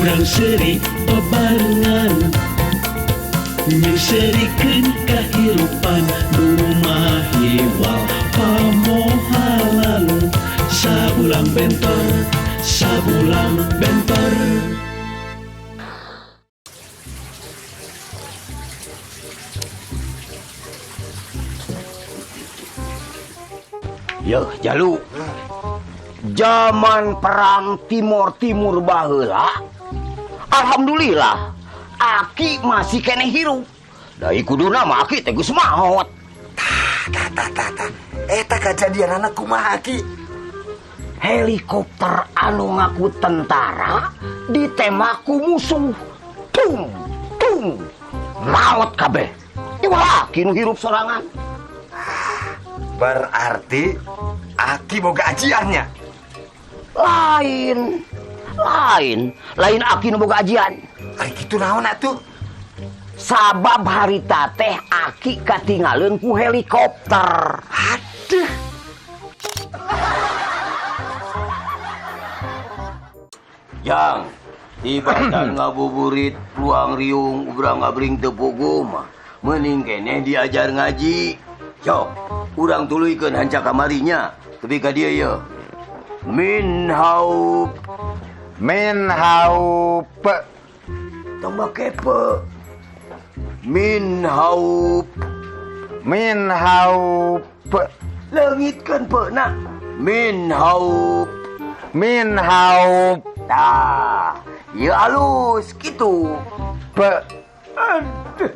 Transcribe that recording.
urang seri bebarengan nyusirikeun kahirupan rumah hiwal pamohalan sabulang bentor sabulang bentor. Yeuh Jalu, zaman perang Timur baheula, alhamdulillah Aki masih kene hirup. Dari kuduna mah Aki teh geus maot. Tah. Eta kejadian anak kumaha Aki? Helikopter anu ngaku tentara ditembak ku musuh. Tung, maot kabeh. Iwala Aki nu hirup sorangan. Berarti Aki boga ajiannya. Lain Aki nu boga ajian. Ari kitu naon atuh? Sabab harita teh Aki katinggalin ku helikopter. Aduh. Jang, tibatan ngabuburit ruang riung urang ngabring tepugu mah mending keneh diajar ngaji. Yo, urang tuluykeun hanca kamarinya, tapi ka dieu ye. Min haup tong make pe. Min haup leungitkeun peuna. Min haup tah, ieu alus kitu. Aduh.